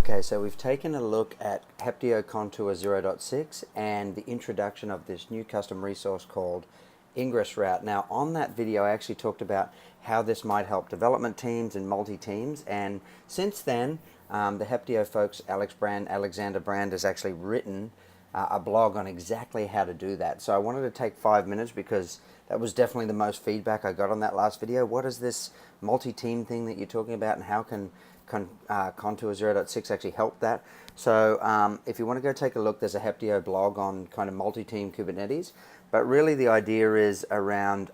Okay, so we've taken a look at Heptio Contour 0.6 and the introduction of this new custom resource called ingress route. Now, on that video, I actually talked about how this might help development teams and multi-teams, and since then, the Heptio folks, Alexander Brand, has actually written a blog on exactly how to do that. So I wanted to take 5 minutes because that was definitely the most feedback I got on that last video. What is this multi-team thing that you're talking about, and how can Contour 0.6 actually help that? So if you want to go take a look, there's a Heptio blog on kind of multi-team Kubernetes, but really the idea is around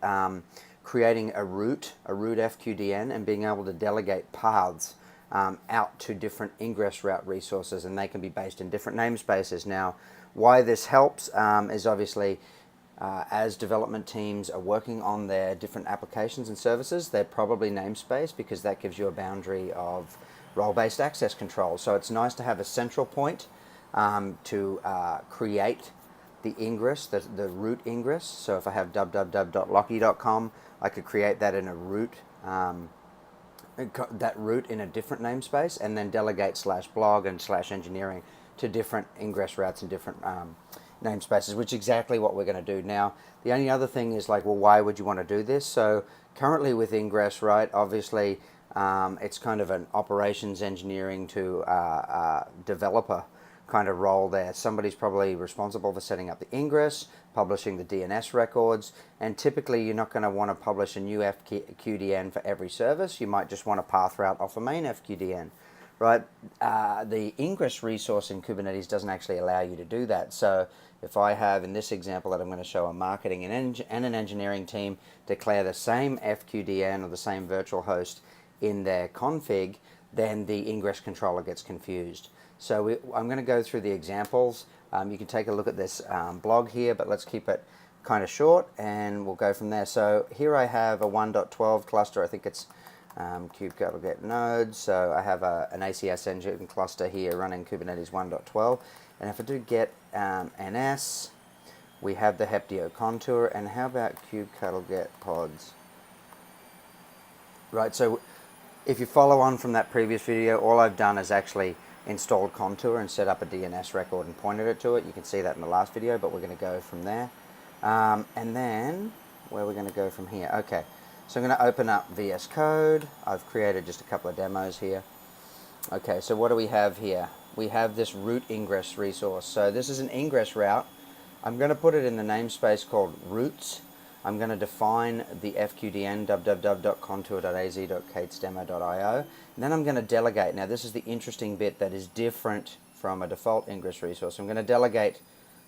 creating a root FQDN, and being able to delegate paths out to different ingress route resources, and they can be based in different namespaces. Now, why this helps is obviously as development teams are working on their different applications and services, they're probably namespace because that gives you a boundary of role-based access control. So it's nice to have a central point to create the ingress, the root ingress. So if I have www.locky.com, I could create that in a root, that root in a different namespace, and then delegate /blog and /engineering to different ingress routes and different namespaces, which is exactly what we're going to do. Now, the only other thing is like, well, why would you want to do this? So currently with ingress, right, obviously it's kind of an operations engineering to developer kind of role there. Somebody's probably responsible for setting up the ingress, publishing the DNS records, and typically you're not going to want to publish a new FQDN for every service. You might just want a path route off a main FQDN, right? The ingress resource in Kubernetes doesn't actually allow you to do that. So if I have, in this example that I'm going to show, a marketing and an engineering team declare the same FQDN or the same virtual host in their config, then the ingress controller gets confused. So I'm going to go through the examples. You can take a look at this blog here, but let's keep it kind of short and we'll go from there. So here I have a 1.12 cluster. I think it's kubectl nodes. So I have an ACS engine cluster here running Kubernetes 1.12. And if I do get ns, we have the Heptio Contour. And how about kubectl pods? Right, so if you follow on from that previous video, all I've done is actually installed Contour and set up a DNS record and pointed it to it. You can see that in the last video, but we're going to go from there. And then, where are we going to go from here? Okay, so I'm going to open up VS Code. I've created just a couple of demos here. Okay, so what do we have here? We have this root ingress resource. So this is an ingress route. I'm going to put it in the namespace called roots. I'm going to define the FQDN www.contour.az.katesdemo.io, and then I'm going to delegate. Now this is the interesting bit that is different from a default ingress resource. I'm going to delegate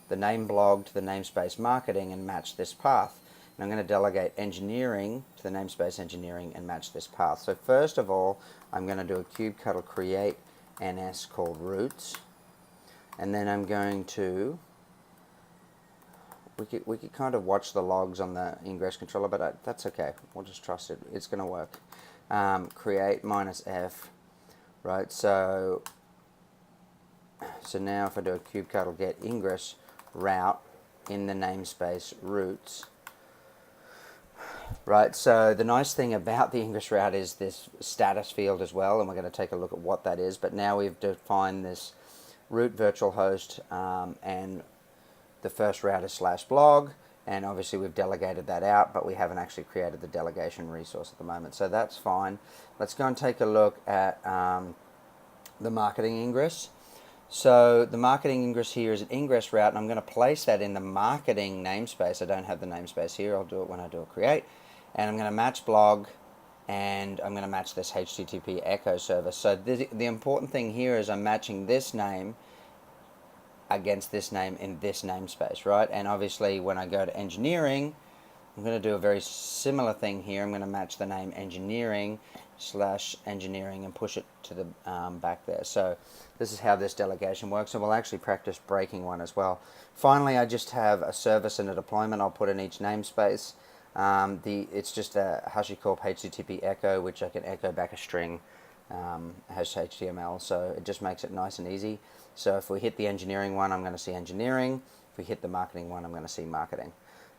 the name blog to the namespace marketing and match this path. And I'm going to delegate engineering to the namespace engineering and match this path. So first of all, I'm going to do a kubectl create ns called roots, and then I'm going to, we could kind of watch the logs on the ingress controller, but that's okay. We'll just trust it. It's going to work. Create -f, right? So now if I do a kubectl get ingress route in the namespace roots, right? So the nice thing about the ingress route is this status field as well, and we're going to take a look at what that is. But now we've defined this root virtual host, and the first route is /blog, and obviously we've delegated that out, but we haven't actually created the delegation resource at the moment, so that's fine. Let's go and take a look at the marketing ingress. So the marketing ingress here is an ingress route, and I'm going to place that in the marketing namespace. I don't have the namespace here. I'll do it when I do a create, and I'm going to match blog, and I'm going to match this HTTP echo service. So the important thing here is I'm matching this name against this name in this namespace, right? And obviously when I go to engineering, I'm going to do a very similar thing here. I'm going to match the name engineering /engineering and push it to the back there. So this is how this delegation works, and we'll actually practice breaking one as well. Finally, I just have a service and a deployment I'll put in each namespace. It's just a HashiCorp HTTP echo, which I can echo back a string has HTML, so it just makes it nice and easy. So if we hit the engineering one, I'm going to see engineering. If we hit the marketing one, I'm going to see marketing.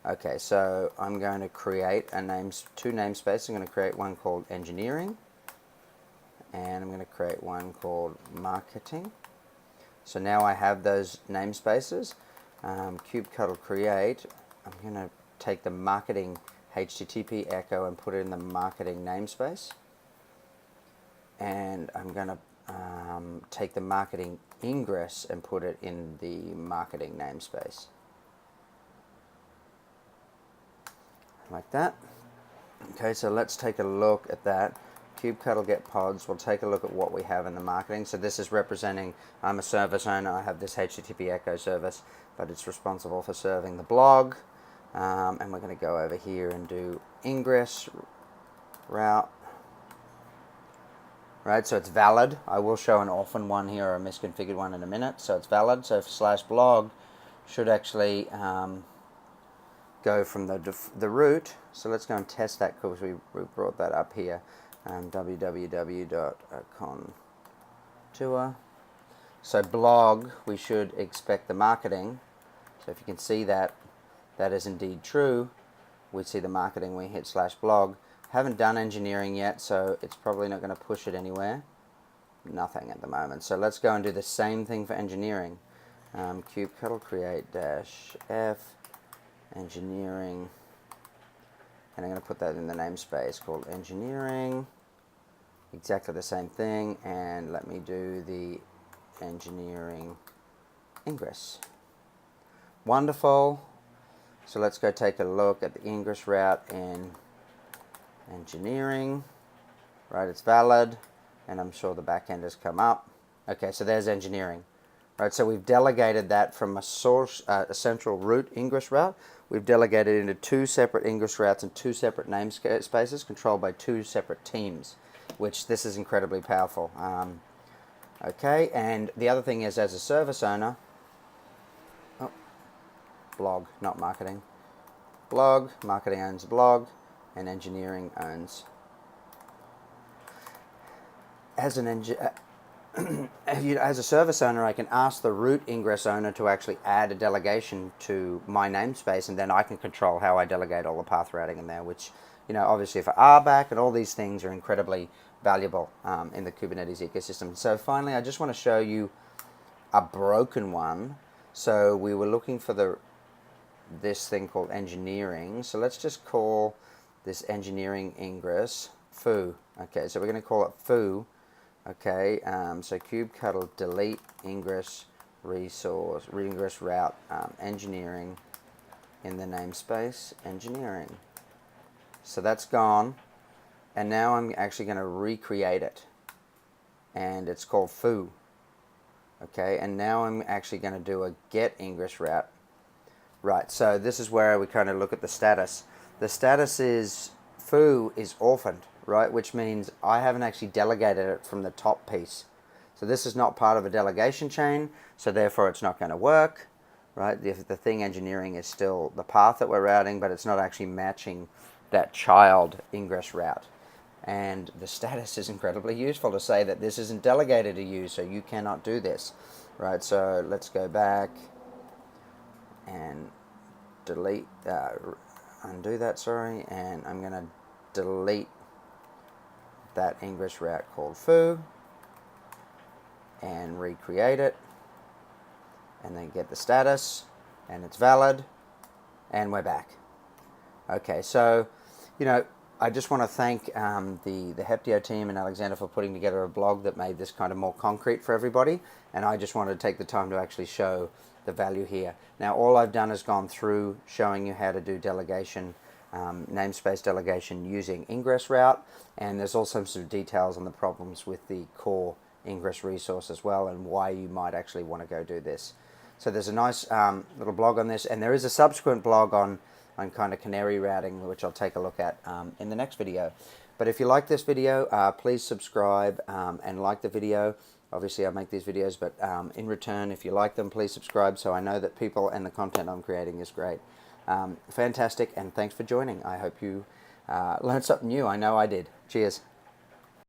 Okay, so I'm going to create two namespaces. I'm going to create one called engineering, and I'm going to create one called marketing. So now I have those namespaces. Kubectl create, I'm going to take the marketing HTTP echo and put it in the marketing namespace. And I'm going to take the marketing ingress and put it in the marketing namespace. Like that. Okay, so let's take a look at that. Kubectl get pods. We'll take a look at what we have in the marketing. So this is representing, I'm a service owner. I have this HTTP echo service, but it's responsible for serving the blog. And we're going to go over here and do ingress route. Right, so it's valid. I will show an orphan one here or a misconfigured one in a minute. So it's valid. So /blog should actually go from the root. So let's go and test that because we brought that up here. www.contour. So blog, we should expect the marketing. So if you can see that, that is indeed true. We see the marketing, we hit /blog. Haven't done engineering yet, so it's probably not going to push it anywhere. Nothing at the moment. So let's go and do the same thing for engineering. Kubectl create -f engineering, and I'm going to put that in the namespace called engineering. Exactly the same thing, and let me do the engineering ingress. Wonderful. So let's go take a look at the ingress route in engineering. Right, it's valid, and I'm sure the back end has come up. Okay, so there's engineering. Right, so we've delegated that from a source, a central root ingress route. We've delegated into two separate ingress routes and two separate namespaces controlled by two separate teams, which this is incredibly powerful. Okay, and the other thing is, as a service owner, blog, not marketing. Blog, marketing owns blog, and engineering owns. As a service owner, I can ask the root ingress owner to actually add a delegation to my namespace, and then I can control how I delegate all the path routing in there, which, obviously for RBAC and all these things are incredibly valuable in the Kubernetes ecosystem. So finally, I just want to show you a broken one. So we were looking for this thing called engineering. So let's just call this engineering ingress foo. Okay, so we're going to call it foo. Okay, so kubectl delete ingress resource, ingress route engineering in the namespace engineering. So that's gone, and now I'm actually going to recreate it, and it's called foo. Okay, and now I'm actually going to do a get ingress route. Right, so this is where we kind of look at the status. The status is foo is orphaned, right, which means I haven't actually delegated it from the top piece. So this is not part of a delegation chain, so therefore it's not going to work, right? The thing engineering is still the path that we're routing, but it's not actually matching that child ingress route. And the status is incredibly useful to say that this isn't delegated to you, so you cannot do this, right? So let's go back and delete, undo that, sorry, and I'm going to delete that ingress route called foo and recreate it, and then get the status, and it's valid, and we're back. Okay, so I just want to thank the Heptio team and Alexander for putting together a blog that made this kind of more concrete for everybody, and I just wanted to take the time to actually show the value here. Now all I've done is gone through showing you how to do delegation, namespace delegation using ingress route, and there's also some details on the problems with the core ingress resource as well, and why you might actually want to go do this. So there's a nice little blog on this, and there is a subsequent blog on kind of canary routing, which I'll take a look at in the next video. But if you like this video, please subscribe and like the video. Obviously I make these videos, but in return, if you like them, please subscribe so I know that people and the content I'm creating is great. Fantastic, and thanks for joining. I hope you learned something new. I know I did. Cheers.